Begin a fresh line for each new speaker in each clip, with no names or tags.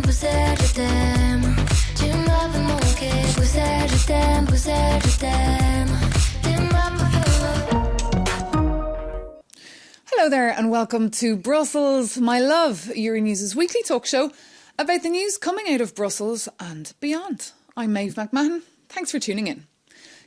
Bruxelles, je t'aime. Tu m'avais manqué. Bruxelles, je t'aime. Bruxelles, je t'aime. T'es ma préférée.
Hello there and welcome to Brussels, my love, Euronews' weekly talk show about the news coming out of Brussels and beyond. I'm Maeve McMahon. Thanks for tuning in.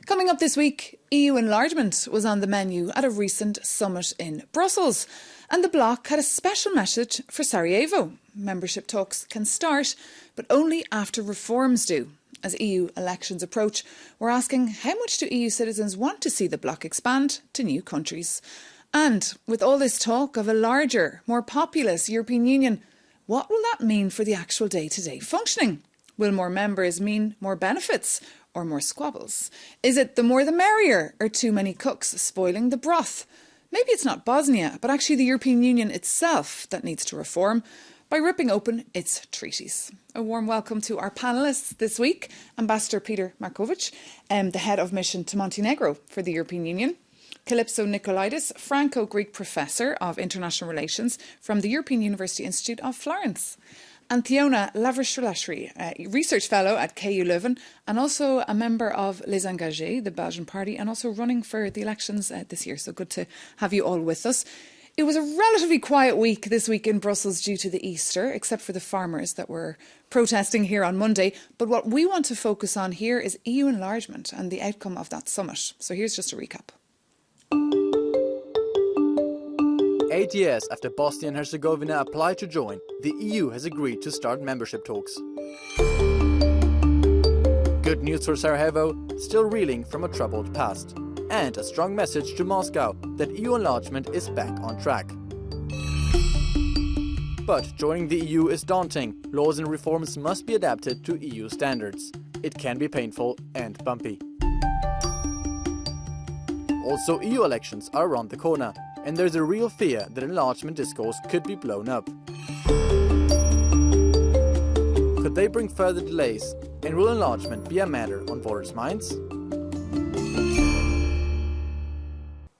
Coming up this week, EU enlargement was on the menu at a recent summit in Brussels, and the bloc had a special message for Sarajevo. Membership talks can start, but only after reforms do. As EU elections approach, we're asking how much do EU citizens want to see the bloc expand to new countries? And with all this talk of a larger, more populous European Union, what will that mean for the actual day-to-day functioning? Will more members mean more benefits or more squabbles? Is it the more the merrier, or too many cooks spoiling the broth? Maybe it's not Bosnia, but actually the European Union itself that needs to reform by ripping open its treaties. A warm welcome to our panellists this week. Ambassador Peter Markovic, the head of mission to Montenegro for the European Union. Calypso Nicolaides, Franco-Greek Professor of International Relations from the European University Institute of Florence. And Theona Lavrishvili, Research Fellow at KU Leuven and also a member of Les Engagés, the Belgian party, and also running for the elections this year. So good to have you all with us. It was a relatively quiet week this week in Brussels due to the Easter, except for the farmers that were protesting here on Monday. But what we want to focus on here is EU enlargement and the outcome of that summit. So here's just a recap.
8 years after Bosnia and Herzegovina applied to join, the EU has agreed to start membership talks. Good news for Sarajevo, still reeling from a troubled past. And a strong message to Moscow that EU enlargement is back on track. But joining the EU is daunting. Laws and reforms must be adapted to EU standards. It can be painful and bumpy. Also, EU elections are around the corner, and there's a real fear that enlargement discourse could be blown up. Could they bring further delays, and will enlargement be a matter on voters' minds?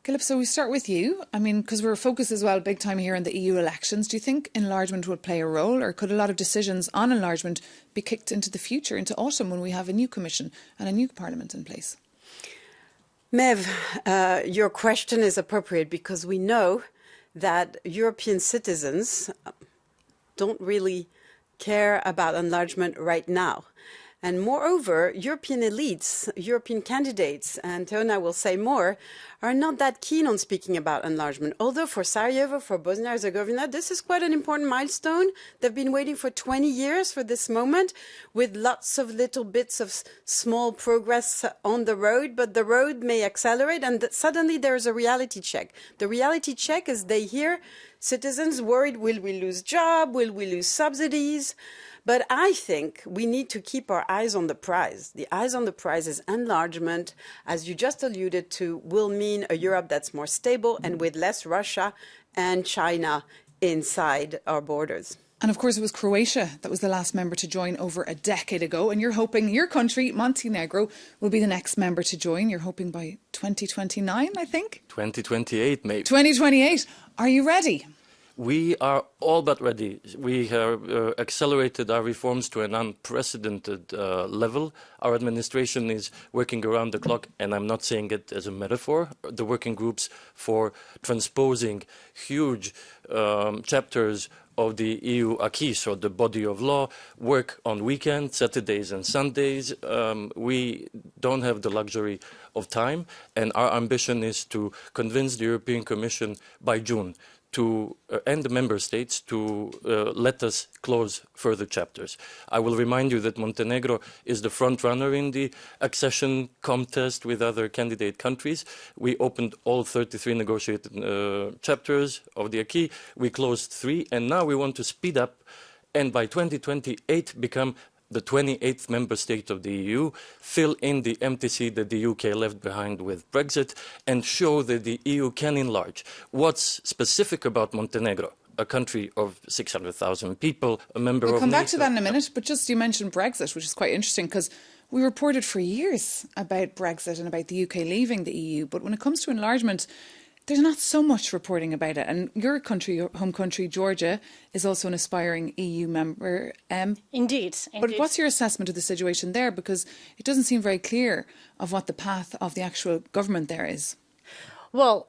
Calypso, we start with you. I mean, because we're focused as well big time here on the EU elections. Do you think enlargement will play a role, or could a lot of decisions on enlargement be kicked into the future, into autumn, when we have a new commission and a new parliament in place?
Mev, your question is appropriate because we know that European citizens don't really care about enlargement right now. And moreover, European elites, European candidates, and Theona will say more, are not that keen on speaking about enlargement. Although for Sarajevo, for Bosnia and Herzegovina, this is quite an important milestone. They've been waiting for 20 years for this moment, with lots of little bits of small progress on the road, but the road may accelerate, and suddenly there is a reality check. The reality check is they hear citizens worried, will we lose jobs, will we lose subsidies? But I think we need to keep our eyes on the prize. The eyes on the prize is enlargement, as you just alluded to, will mean a Europe that's more stable and with less Russia and China inside our borders.
And of course, it was Croatia that was the last member to join over a decade ago. And you're hoping your country, Montenegro, will be the next member to join. You're hoping by 2029, I think?
2028, maybe.
2028. Are you ready?
We are all but ready. We have accelerated our reforms to an unprecedented level. Our administration is working around the clock, and I'm not saying it as a metaphor. The working groups for transposing huge chapters of the EU acquis, so the body of law, work on weekends, Saturdays and Sundays. We don't have the luxury of time, and our ambition is to convince the European Commission by June and the member states to let us close further chapters. I will remind you that Montenegro is the front runner in the accession contest with other candidate countries. We opened all 33 negotiated chapters of the acquis. We closed 3, and now we want to speed up and by 2028 become the 28th member state of the EU, fill in the empty seat that the UK left behind with Brexit, and show that the EU can enlarge. What's specific about Montenegro? A country of 600,000 people, a member of NATO.
We'll come back to that in a minute, but just you mentioned Brexit, which is quite interesting because we reported for years about Brexit and about the UK leaving the EU. But when it comes to enlargement, there's not so much reporting about it. And your country, your home country, Georgia, is also an aspiring EU member.
Indeed.
But what's your assessment of the situation there? Because it doesn't seem very clear of what the path of the actual government there is.
Well,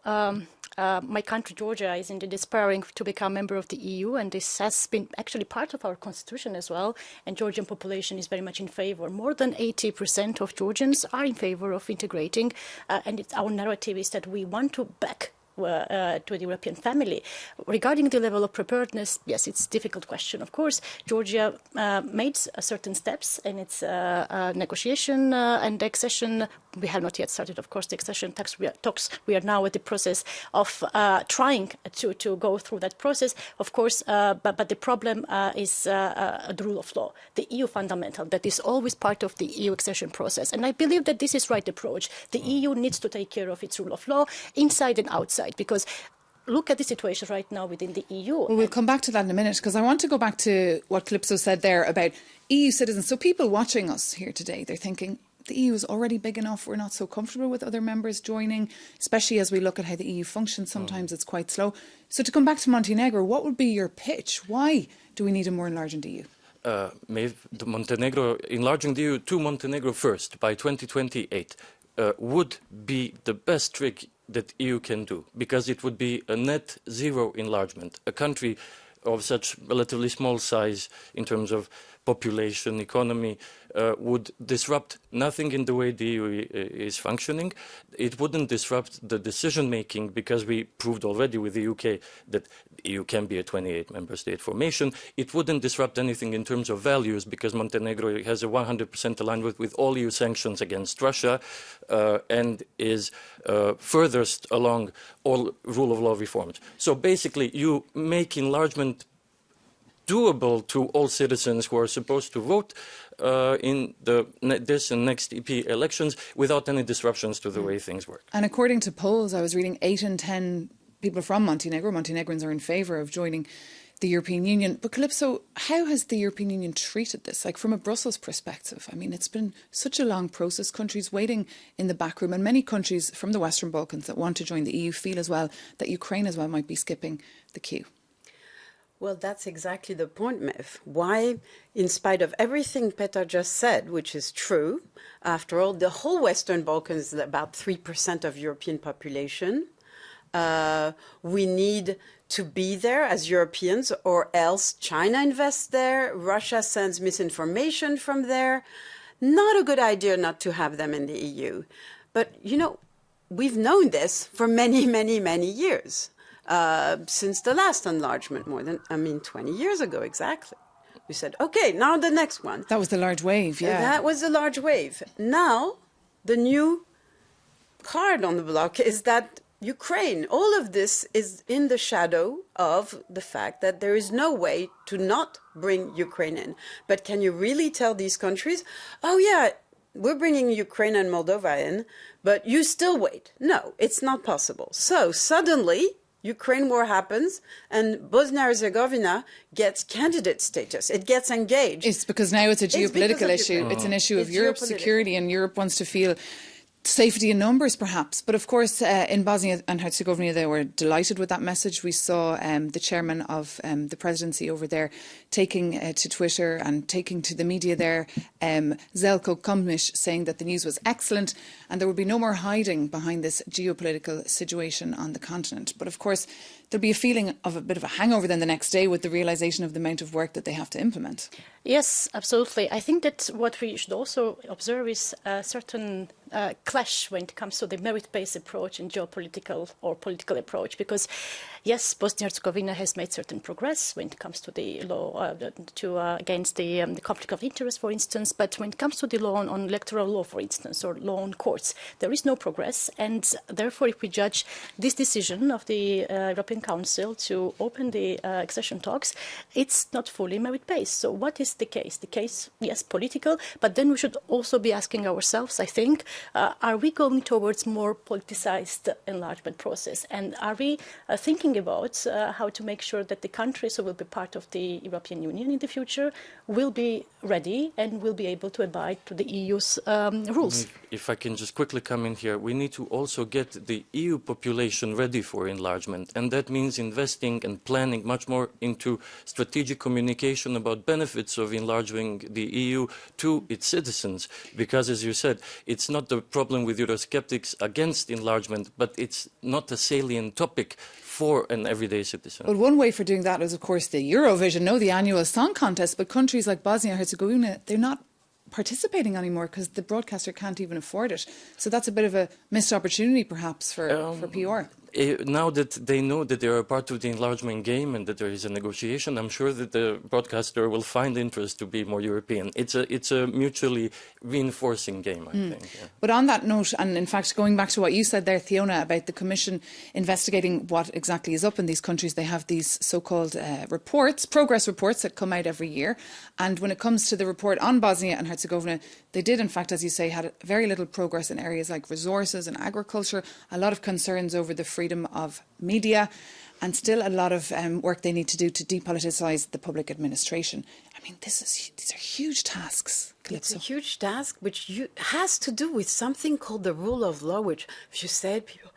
my country, Georgia, is indeed aspiring to become a member of the EU, and this has been actually part of our constitution as well. And Georgian population is very much in favor. More than 80% of Georgians are in favor of integrating, and our narrative is that we want to back to the European family. Regarding the level of preparedness, yes, it's a difficult question. Of course, Georgia made certain steps in its negotiation and accession. We have not yet started, of course, the accession talks. We are now at the process of trying to go through that process, of course, but the problem is the rule of law, the EU fundamental, that is always part of the EU accession process. And I believe that this is the right approach. The EU needs to take care of its rule of law inside and outside, because look at the situation right now within the EU.
Well, we'll come back to that in a minute, because I want to go back to what Calypso said there about EU citizens. So people watching us here today, they're thinking, the EU is already big enough. We're not so comfortable with other members joining, especially as we look at how the EU functions. Sometimes it's quite slow. So to come back to Montenegro, what would be your pitch? Why do we need a more enlarged EU?
Montenegro, enlarging the EU to Montenegro first by 2028 would be the best trick that EU can do, because it would be a net zero enlargement. A country of such relatively small size in terms of population, economy, would disrupt nothing in the way the EU is functioning. It wouldn't disrupt the decision-making, because we proved already with the UK that the EU can be a 28-member state formation. It wouldn't disrupt anything in terms of values, because Montenegro has a 100% alignment with all EU sanctions against Russia and is furthest along all rule of law reforms. So basically, you make enlargement doable to all citizens who are supposed to vote in this and next EP elections without any disruptions to the way things work.
And according to polls, I was reading 8 in 10 people from Montenegro, Montenegrins, are in favour of joining the European Union. But Calypso, how has the European Union treated this? Like, from a Brussels perspective, I mean, it's been such a long process, countries waiting in the back room, and many countries from the Western Balkans that want to join the EU feel as well that Ukraine as well might be skipping the queue.
Well, that's exactly the point, Mev. Why, in spite of everything Petar just said, which is true, after all, the whole Western Balkans is about 3% of European population. We need to be there as Europeans, or else China invests there, Russia sends misinformation from there. Not a good idea not to have them in the EU. But, you know, we've known this for many, many, many years. Since the last enlargement, 20 years ago, exactly. We said, okay, now the next one.
That was the large wave, yeah.
That was the large wave. Now, the new card on the block is that Ukraine, all of this is in the shadow of the fact that there is no way to not bring Ukraine in. But can you really tell these countries, oh yeah, we're bringing Ukraine and Moldova in, but you still wait? No, it's not possible. So suddenly, Ukraine war happens and Bosnia-Herzegovina gets candidate status. It gets engaged.
It's because now it's a geopolitical issue. It's an issue of Europe's security, and Europe wants to feel safety in numbers, perhaps. But of course, in Bosnia and Herzegovina, they were delighted with that message. We saw the chairman of the presidency over there taking to Twitter and taking to the media there, Zeljko Komniš, saying that the news was excellent and there would be no more hiding behind this geopolitical situation on the continent. But of course, there'll be a feeling of a bit of a hangover then the next day with the realisation of the amount of work that they have to implement.
Yes, absolutely. I think that what we should also observe is a certain clash when it comes to the merit-based approach and geopolitical or political approach, because yes, Bosnia-Herzegovina has made certain progress when it comes to the law against the conflict of interest, for instance, but when it comes to the law on electoral law, for instance, or law on courts, there is no progress, and therefore if we judge this decision of the European Council to open the accession talks, it's not fully merit-based. So what is the case? The case, yes, political, but then we should also be asking ourselves, I think, are we going towards more politicized enlargement process? And are we thinking thinking about how to make sure that the countries who will be part of the European Union in the future will be ready and will be able to abide to the EU's rules.
If I can just quickly come in here, we need to also get the EU population ready for enlargement, and that means investing and planning much more into strategic communication about benefits of enlarging the EU to its citizens, because as you said, it's not the problem with Eurosceptics against enlargement, but it's not a salient topic for an everyday citizen.
Well, one way for doing that is, of course, the Eurovision, the annual song contest, but countries like Bosnia and Herzegovina, they're not participating anymore because the broadcaster can't even afford it. So that's a bit of a missed opportunity, perhaps, for PR.
Now that they know that they are a part of the enlargement game and that there is a negotiation, I'm sure that the broadcaster will find interest to be more European. It's a mutually reinforcing game, I think. Yeah.
But on that note, and in fact, going back to what you said there, Fiona, about the Commission investigating what exactly is up in these countries, they have these so-called reports, progress reports that come out every year. And when it comes to the report on Bosnia and Herzegovina, they did, in fact, as you say, had very little progress in areas like resources and agriculture, a lot of concerns over the freedom of media, and still a lot of work they need to do to depoliticise the public administration. I mean, these are huge tasks, Calypso.
It's a huge task which has to do with something called the rule of law, which, if you said, people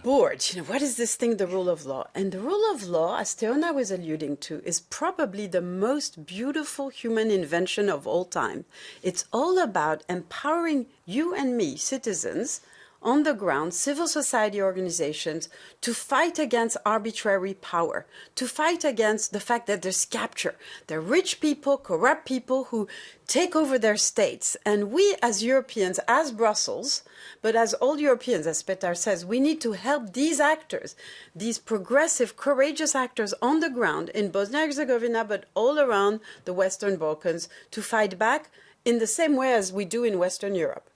bored. What is this thing, the rule of law? And the rule of law, as Teona was alluding to, is probably the most beautiful human invention of all time. It's all about empowering you and me, citizens, on the ground, civil society organizations, to fight against arbitrary power, to fight against the fact that there's capture. There are rich people, corrupt people who take over their states. And we as Europeans, as Brussels, but as all Europeans, as Petar says, we need to help these actors, these progressive, courageous actors on the ground in Bosnia and Herzegovina, but all around the Western Balkans, to fight back in the same way as we do in Western Europe.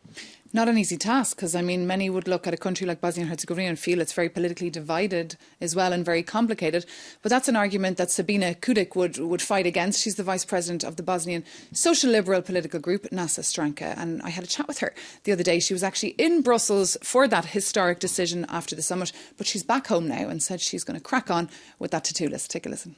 Not an easy task, because, I mean, many would look at a country like Bosnia and Herzegovina and feel it's very politically divided as well and very complicated. But that's an argument that Sabina Kudic would fight against. She's the vice president of the Bosnian social liberal political group, Nasa Stranka. And I had a chat with her the other day. She was actually in Brussels for that historic decision after the summit. But she's back home now and said she's going to crack on with that to-do list. Take a listen.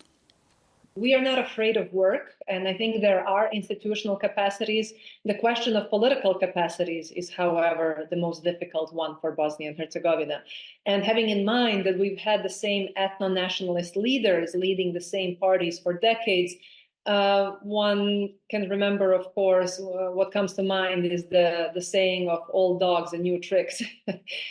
We are not afraid of work, and I think there are institutional capacities. The question of political capacities is, however, the most difficult one for Bosnia and Herzegovina. And having in mind that we've had the same ethno-nationalist leaders leading the same parties for decades, one can remember, of course, what comes to mind is the saying of old dogs and new tricks.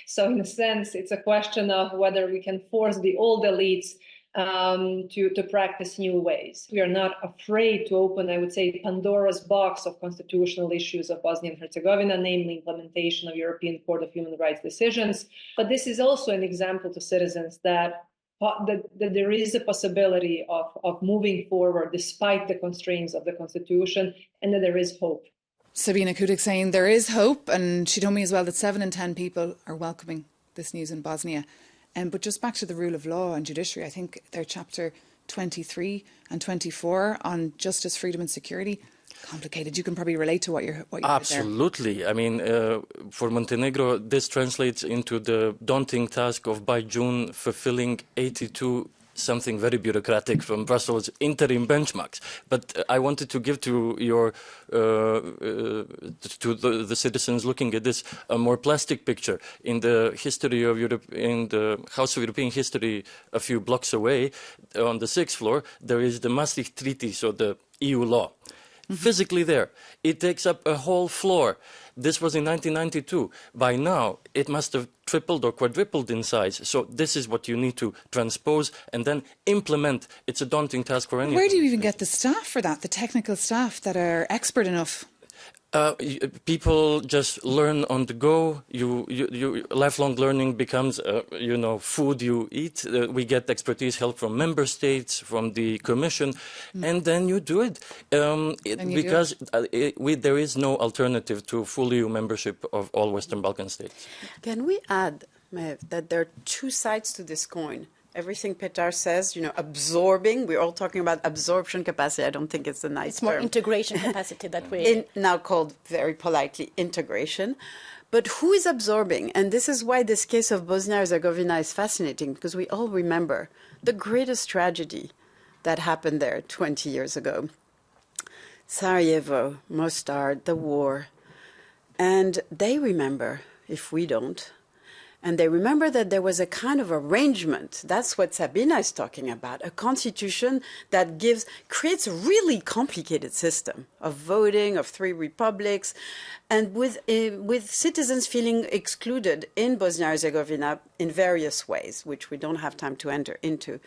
So in a sense, it's a question of whether we can force the old elites to practice new ways. We are not afraid to open, I would say, Pandora's box of constitutional issues of Bosnia and Herzegovina, namely implementation of European Court of Human Rights decisions. But this is also an example to citizens that there is a possibility of moving forward despite the constraints of the Constitution, and that there is hope.
Sabina Kudic saying there is hope, and she told me as well that 7 in 10 people are welcoming this news in Bosnia. But just back to the rule of law and judiciary, I think they're chapter 23 and 24 on justice, freedom and security. Complicated. You can probably relate to what you're
Absolutely.
There.
I mean, for Montenegro, this translates into the daunting task of, by June, fulfilling 82 something very bureaucratic from Brussels interim benchmarks. But I wanted to give to your to the citizens looking at this a more plastic picture. In the history of Europe, in the House of European History, a few blocks away, on the 6th floor, there is the Maastricht Treaty, so the EU law. Physically there. It takes up a whole floor. This was in 1992. By now, it must have tripled or quadrupled in size. So this is what you need to transpose and then implement. It's a daunting task for anyone.
Where do you even get the staff for that, the technical staff that are expert enough?
People just learn on the go. You lifelong learning becomes, food you eat. We get expertise, help from member states, from the Commission, and then you do it. Because there is no alternative to full EU membership of all Western Balkan states.
Can we add, Mev, that there are two sides to this coin? everything Petar says, absorbing. We're all talking about absorption capacity. I don't think it's a nice
It's more
term.
integration capacity that way.
Now called very politely integration. But who is absorbing? And this is why this case of Bosnia-Herzegovina is fascinating, because we all remember the greatest tragedy that happened there 20 years ago. Sarajevo, Mostar, the war. And they remember, if we don't. And they remember that there was a kind of arrangement. That's what Sabina is talking about, a constitution that creates a really complicated system of voting, of 3 republics, and with citizens feeling excluded in Bosnia-Herzegovina in various ways, which we don't have time to enter into.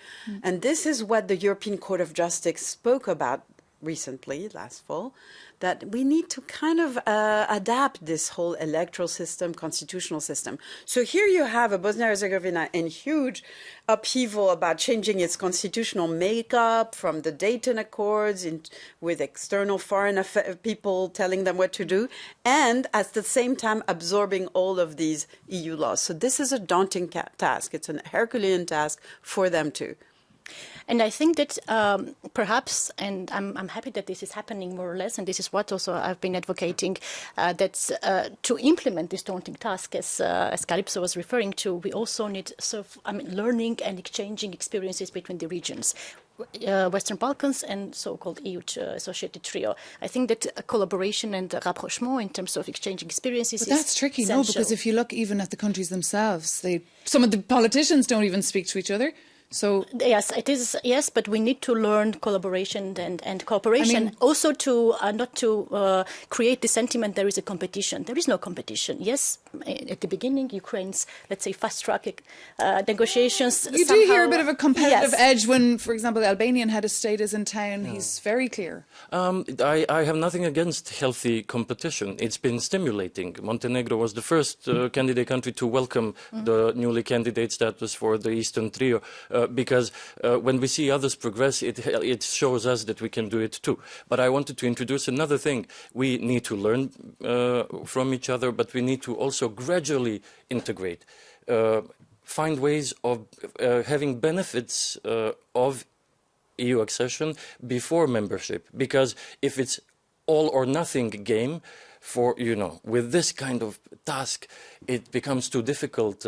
And this is what the European Court of Justice spoke about recently, last fall, that we need to kind of adapt this whole electoral system, constitutional system. So here you have a Bosnia-Herzegovina in huge upheaval about changing its constitutional makeup from the Dayton Accords with external foreign people telling them what to do, and at the same time absorbing all of these EU laws. So this is a daunting task. It's a Herculean task for them too.
And I think that perhaps, and I'm happy that this is happening more or less, and this is what also I've been advocating, that to implement this daunting task, as Calypso was referring to, we also need learning and exchanging experiences between the regions. Western Balkans and so-called EU associated trio. I think that collaboration and rapprochement in terms of exchanging experiences
that's tricky,
essential.
no, because if you look even at the countries themselves, some of the politicians don't even speak to each other. So
yes, it is. Yes, but we need to learn collaboration and cooperation. Also, to not to create the sentiment there is a competition. There is no competition. Yes, at the beginning, Ukraine's, let's say, fast-track negotiations.
You do hear a bit of a competitive edge when, for example, the Albanian head of state is in town. He's very clear.
I have nothing against healthy competition. It's been stimulating. Montenegro was the first candidate country to welcome the newly candidate status for the Eastern Trio. Because when we see others progress, it shows us that we can do it too. But I wanted to introduce another thing. We need to learn from each other, but we need to also gradually integrate, find ways of having benefits of EU accession before membership. Because if it's all or nothing game, with this kind of task, it becomes too difficult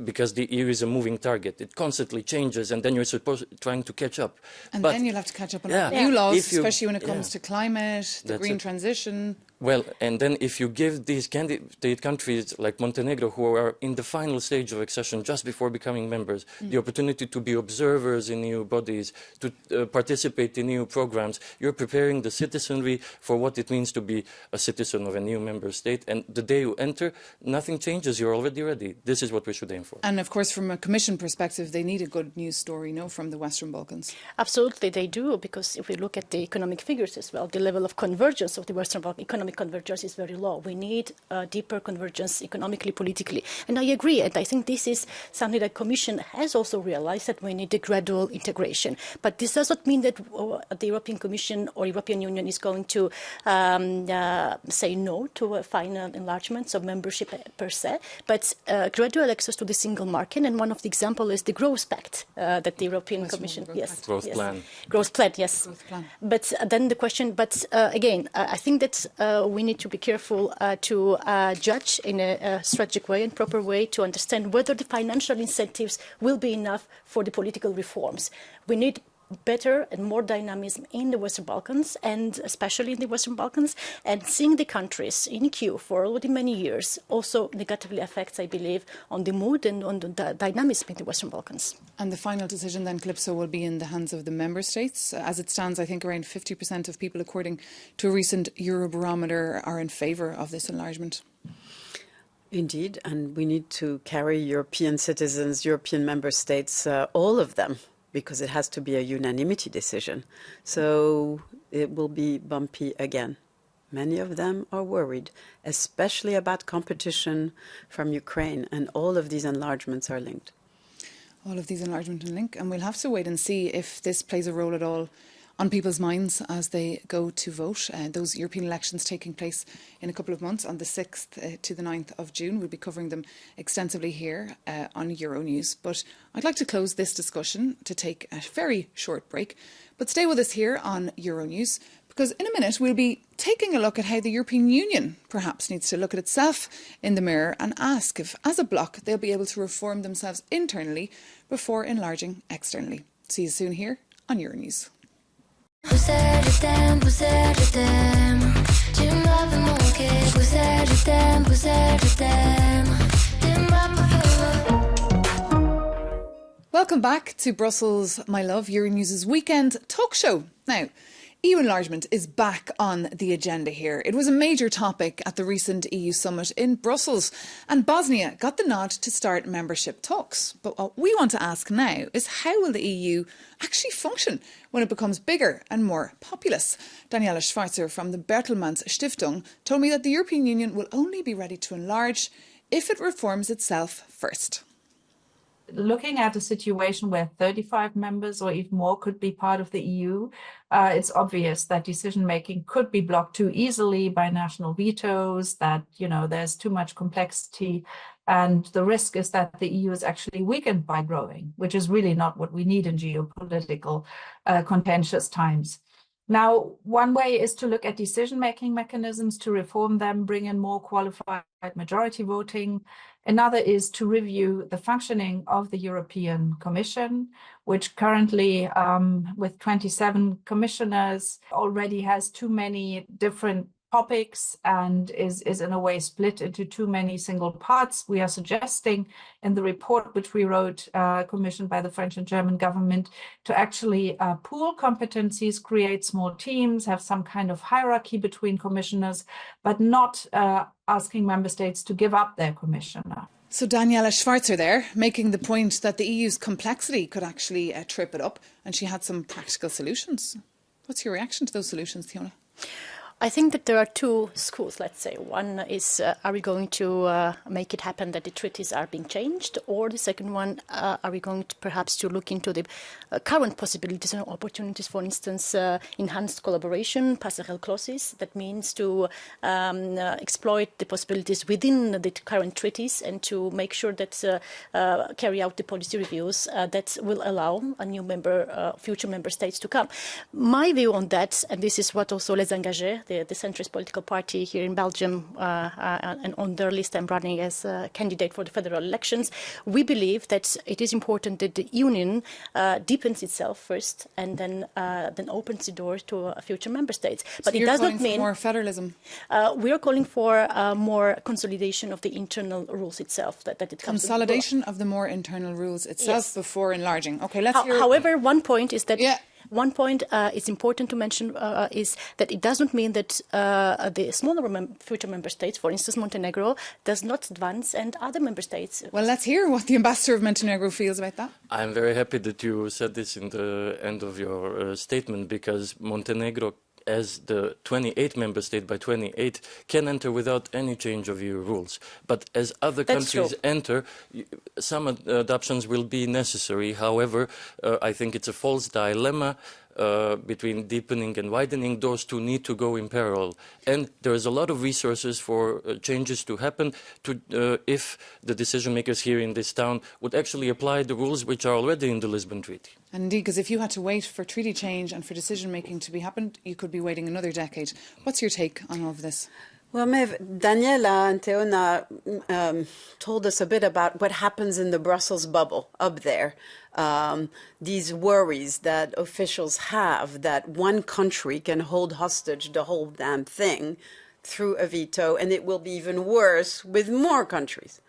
because the EU is a moving target. It constantly changes, and then you're trying to catch up.
And then you'll have to catch up on new laws, especially when it comes to climate, the green transition.
Well, and then if you give these candidate countries like Montenegro, who are in the final stage of accession just before becoming members, the opportunity to be observers in EU bodies, to participate in EU programs, you're preparing the citizenry for what it means to be a citizen of a new member state. And the day you enter, nothing changes. You're already ready. This is what we should aim for.
And of course, from a Commission perspective, they need a good news story, from the Western Balkans.
Absolutely, they do, because if we look at the economic figures as well, the level of convergence of the Western Balkans, economic convergence is very low. We need deeper convergence economically, politically. And I agree, and I think this is something that the Commission has also realized, that we need a gradual integration. But this does not mean that the European Commission or European Union is going to say no to a final enlargement of membership per se, but gradual access to the single market. And one of the examples is the Growth Pact that the European Commission,
Growth Plan.
Growth Plan, yes.
Growth Plan.
But then the question, again, I think that we need to be careful to judge in a strategic way and proper way to understand whether the financial incentives will be enough for the political reforms. We need better and more dynamism in the Western Balkans, and especially in the Western Balkans, and seeing the countries in queue for already many years also negatively affects, I believe, on the mood and on the dynamism in the Western Balkans.
And the final decision then, Calypso, will be in the hands of the member states. As it stands, I think around 50% of people, according to a recent Eurobarometer, are in favour of this enlargement.
Indeed, and we need to carry European citizens, European member states, all of them, because it has to be a unanimity decision. So it will be bumpy again. Many of them are worried, especially about competition from Ukraine, and all of these enlargements are linked.
All of these enlargements are linked, and we'll have to wait and see if this plays a role at all on people's minds as they go to vote. Those European elections taking place in a couple of months on the 6th to the 9th of June. We'll be covering them extensively here on Euronews. But I'd like to close this discussion to take a very short break. But stay with us here on Euronews, because in a minute we'll be taking a look at how the European Union perhaps needs to look at itself in the mirror and ask if, as a bloc, they'll be able to reform themselves internally before enlarging externally. See you soon here on Euronews.
Vous êtes, je t'aime, vous êtes, je t'aime. Tu m'avais manqué, vous êtes, je t'aime, vous êtes, je t'aime. Tu m'as.
Welcome back to Brussels, my love, Euronews' weekend talk show. Now, EU enlargement is back on the agenda here. It was a major topic at the recent EU summit in Brussels, and Bosnia got the nod to start membership talks. But what we want to ask now is, how will the EU actually function when it becomes bigger and more populous? Daniela Schwarzer from the Bertelsmann Stiftung told me that the European Union will only be ready to enlarge if it reforms itself first.
Looking at a situation where 35 members or even more could be part of the EU, it's obvious that decision-making could be blocked too easily by national vetoes, that, there's too much complexity. And the risk is that the EU is actually weakened by growing, which is really not what we need in geopolitical contentious times. Now, one way is to look at decision-making mechanisms to reform them, bring in more qualified majority voting. Another is to review the functioning of the European Commission, which currently, with 27 commissioners, already has too many different topics and is in a way split into too many single parts. We are suggesting in the report, which we wrote, commissioned by the French and German government, to actually pool competencies, create small teams, have some kind of hierarchy between commissioners, but not asking member states to give up their commissioner.
So Daniela Schwarzer there, making the point that the EU's complexity could actually trip it up, and she had some practical solutions. What's your reaction to those solutions, Fiona?
I think that there are two schools, let's say. One is, are we going to make it happen that the treaties are being changed? Or the second one, are we going to perhaps to look into the current possibilities and opportunities, for instance, enhanced collaboration, passerelle clauses, that means to exploit the possibilities within the current treaties and to make sure that carry out the policy reviews that will allow a new future member states to come. My view on that, and this is what also Les Engagés, the centrist political party here in Belgium, and on their list I'm running as a candidate for the federal elections, we believe that it is important that the Union deepens itself first and then opens the door to future member states. But
so
it does not mean...
you're calling for more federalism?
We are calling for more consolidation of the internal rules itself. That it comes
Consolidation of the more internal rules itself, yes, before enlarging. Okay, let's hear...
However, one point is that... Yeah. One point it's important to mention is that it doesn't mean that the smaller future member states, for instance Montenegro, does not advance and other member states.
Well, let's hear what the ambassador of Montenegro feels about that.
I'm very happy that you said this in the end of your statement, because Montenegro, as the 28th member state by 28, can enter without any change of EU rules. But as other countries enter, some adoptions will be necessary. However, I think it's a false dilemma between deepening and widening. Those two need to go in parallel. And there is a lot of resources for changes to happen if the decision makers here in this town would actually apply the rules which are already in the Lisbon Treaty.
Indeed, because if you had to wait for treaty change and for decision making to be happened, you could be waiting another decade. What's your take on all of this?
Well, Mev, Daniela and Teona told us a bit about what happens in the Brussels bubble up there. These worries that officials have that one country can hold hostage the whole damn thing through a veto, and it will be even worse with more countries.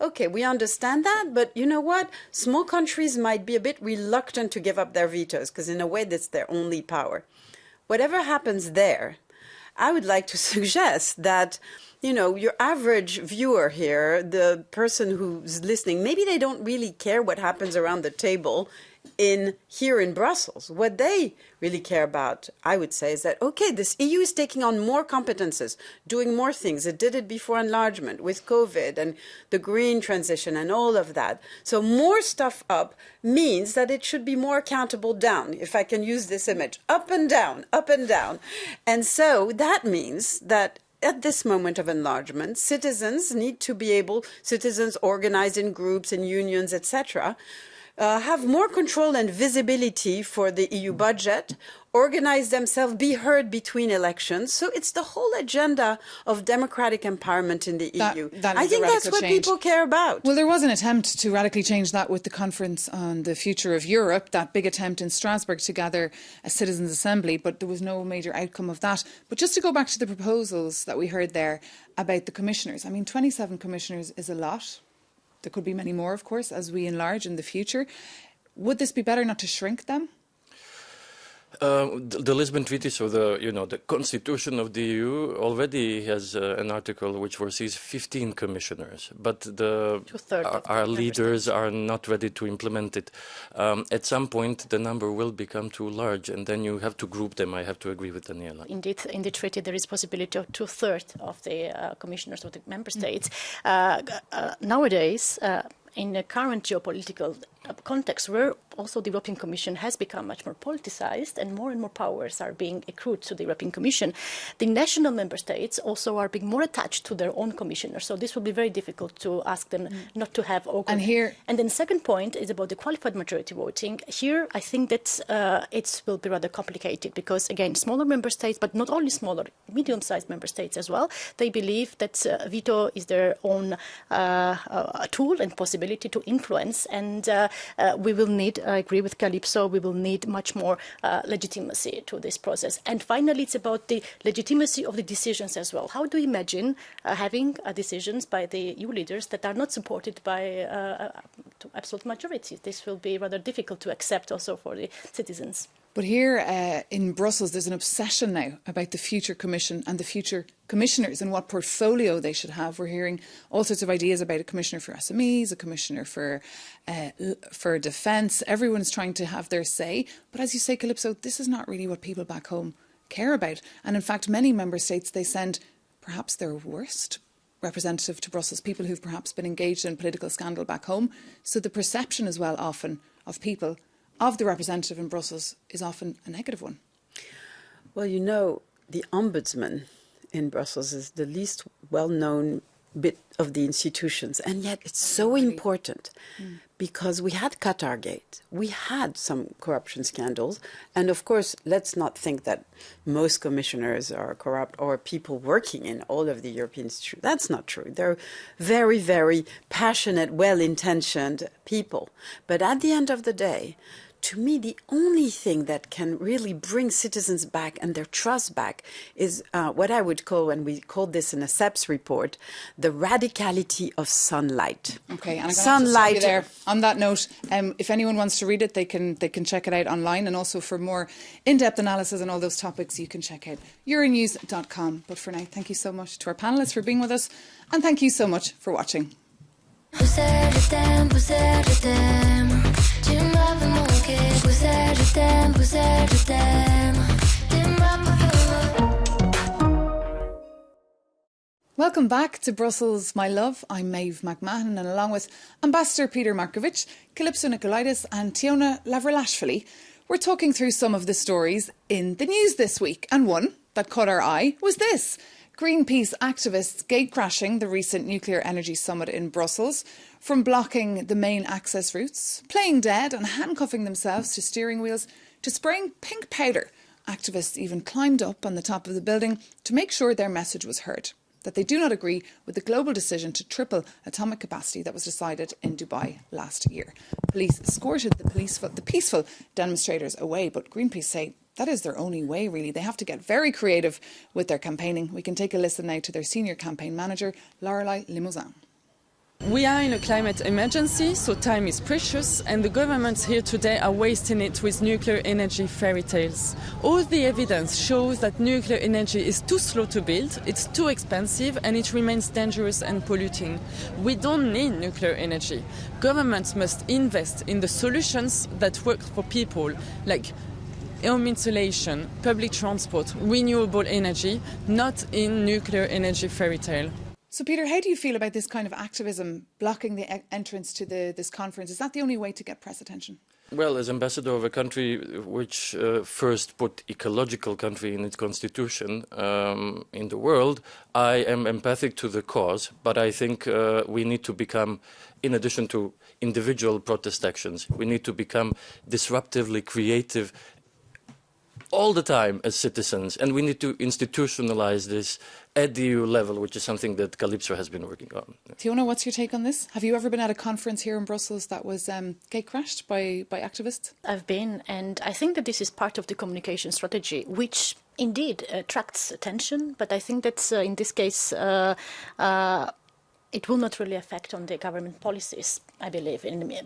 Okay, we understand that, but you know what? Small countries might be a bit reluctant to give up their vetoes, because in a way that's their only power. Whatever happens there, I would like to suggest that, your average viewer here, the person who's listening, maybe they don't really care what happens around the table here in Brussels. What they really care about, I would say, is that, okay, this EU is taking on more competences, doing more things. It did it before enlargement with COVID and the green transition and all of that. So more stuff up means that it should be more accountable down, if I can use this image, up and down, up and down. And so that means that at this moment of enlargement, citizens need to be able, citizens organized in groups, in unions, etc., have more control and visibility for the EU budget, organize themselves, be heard between elections. So it's the whole agenda of democratic empowerment in the EU. I think that's what people care about.
Well, there was an attempt to radically change that with the conference on the future of Europe, that big attempt in Strasbourg to gather a citizens' assembly, but there was no major outcome of that. But just to go back to the proposals that we heard there about the commissioners, I mean, 27 commissioners is a lot. There could be many more, of course, as we enlarge in the future. Would this be better not to shrink them?
The Lisbon Treaty, so the Constitution of the EU already has an article which foresees 15 commissioners, but our leaders are not ready to implement it. At some point, the number will become too large, and then you have to group them. I have to agree with Daniela.
Indeed, in the treaty, there is possibility of 2/3 of the commissioners of the member states. Nowadays, in the current geopolitical context, where also the European Commission has become much more politicized and more powers are being accrued to the European Commission, the national member states also are being more attached to their own commissioners. So this will be very difficult to ask them not to have all. And then second point is about the qualified majority voting. Here, I think that it will be rather complicated because, again, smaller member states, but not only smaller, medium-sized member states as well, they believe that veto is their own tool and possibility to influence. And we will need, I agree with Calypso, we will need much more legitimacy to this process. And finally, it's about the legitimacy of the decisions as well. How do you imagine having decisions by the EU leaders that are not supported by absolute majority? This will be rather difficult to accept also for the citizens.
But here in Brussels, there's an obsession now about the future Commission and the future commissioners and what portfolio they should have. We're hearing all sorts of ideas about a commissioner for SMEs, a commissioner for defence. Everyone's trying to have their say. But as you say, Calypso, this is not really what people back home care about. And in fact, many member states, they send perhaps their worst representative to Brussels, people who've perhaps been engaged in political scandal back home. So the perception as well often of people of the representative in Brussels is often a negative one.
Well, you know, the ombudsman in Brussels is the least well-known bit of the institutions, and yet it's so important because we had Qatargate, we had some corruption scandals, and of course, let's not think that most commissioners are corrupt or people working in all of the European institutions. That's not true. They're very, very passionate, well-intentioned people. But at the end of the day, to me, the only thing that can really bring citizens back and their trust back is what I would call, and we called this in a SEPS report, the radicality of sunlight.
Okay, and I'm going to stop you there. On that note, if anyone wants to read it, they can check it out online. And also for more in-depth analysis on all those topics, you can check out euronews.com. But for now, thank you so much to our panellists for being with us. And thank you so much for watching.
Vous êtes, je t'aime, vous êtes, je t'aime. Tu m'avais manqué, vous êtes, je t'aime, vous êtes, je t'aime. Tu m'as.
Welcome back to Brussels, my love. I'm Maeve McMahon, and along with Ambassador Peter Markovic, Calypso Nikolaidis and Tiona Lavrilashvili, we're talking through some of the stories in the news this week. And one that caught our eye was this. Greenpeace activists gatecrashing the recent nuclear energy summit in Brussels, from blocking the main access routes, playing dead and handcuffing themselves to steering wheels, to spraying pink powder. Activists even climbed up on the top of the building to make sure their message was heard, that they do not agree with the global decision to triple atomic capacity that was decided in Dubai last year. Police escorted the peaceful demonstrators away, but Greenpeace say that is their only way, really. They have to get very creative with their campaigning. We can take a listen now to their senior campaign manager, Lorelei Limousin.
We are in a climate emergency, so time is precious, and the governments here today are wasting it with nuclear energy fairy tales. All the evidence shows that nuclear energy is too slow to build, it's too expensive, and it remains dangerous and polluting. We don't need nuclear energy. Governments must invest in the solutions that work for people, like home insulation, public transport, renewable energy, not in nuclear energy fairy tale.
So, Peter, how do you feel about this kind of activism blocking the entrance to this conference? Is that the only way to get press attention?
Well, as ambassador of a country which first put ecological country in its constitution in the world, I am empathic to the cause, but I think we need to become, in addition to individual protest actions, we need to become disruptively creative all the time as citizens, and we need to institutionalize this at the EU level, which is something that Calypso has been working on.
Fiona, what's your take on this? Have you ever been at a conference here in Brussels that was gate-crashed by activists?
I've been, and I think that this is part of the communication strategy, which indeed attracts attention, but I think that in this case it will not really affect on the government policies, I believe,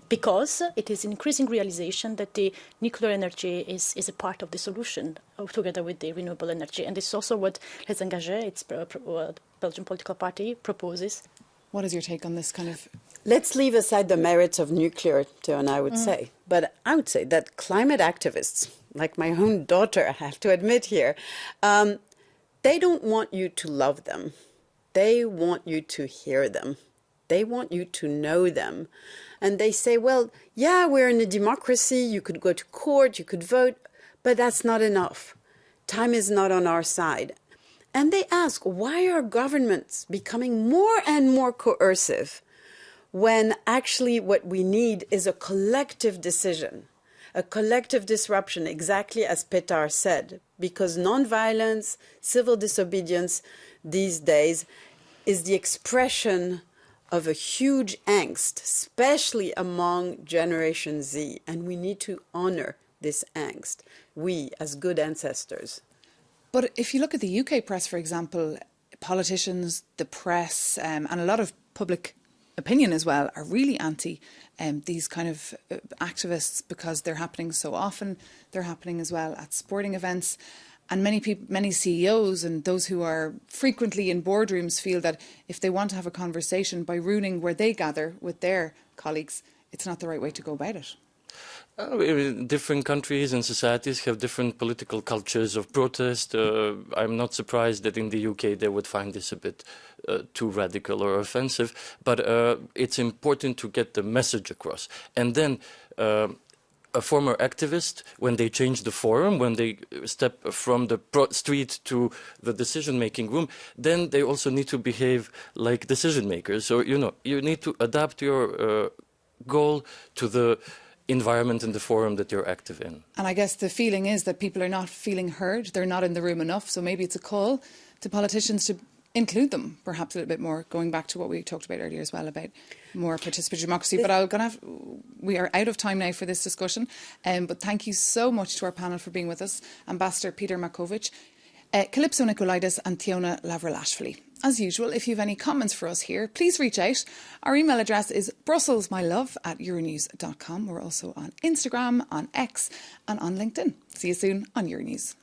because it is increasing realization that the nuclear energy is a part of the solution together with the renewable energy. And this is also what Les Engagés, its Belgian political party, proposes.
What is your take on this kind of...
Let's leave aside the merits of nuclear, Teona, I would say. But I would say that climate activists, like my own daughter, I have to admit here, they don't want you to love them. They want you to hear them. They want you to know them. And they say, well, yeah, we're in a democracy. You could go to court, you could vote, but that's not enough. Time is not on our side. And they ask, why are governments becoming more and more coercive when actually what we need is a collective decision, a collective disruption, exactly as Petar said, because nonviolence, civil disobedience these days is the expression of a huge angst, especially among Generation Z, and we need to honor this angst, we as good ancestors.
But if you look at the UK press, for example, politicians, the press, and a lot of public opinion as well are really anti these kind of activists because they're happening so often. They're happening as well at sporting events. And many CEOs and those who are frequently in boardrooms feel that if they want to have a conversation by ruining where they gather with their colleagues, it's not the right way to go about it.
Different countries and societies have different political cultures of protest. I'm not surprised that in the UK they would find this a bit too radical or offensive, but it's important to get the message across. And then a former activist, when they change the forum, when they step from the street to the decision-making room, then they also need to behave like decision makers. So, you need to adapt your goal to the environment and the forum that you're active in.
And I guess the feeling is that people are not feeling heard, they're not in the room enough, so maybe it's a call to politicians to include them perhaps a little bit more, going back to what we talked about earlier as well about more participatory democracy. But we are out of time now for this discussion, but thank you so much to our panel for being with us, Ambassador Peter Markovic, Calypso Nikolaidis and Tiona Lavrelashvili. As usual, if you have any comments for us here, please reach out. Our email address is brusselsmylove@euronews.com. We're also on Instagram, on X and on LinkedIn. See you soon on Euronews.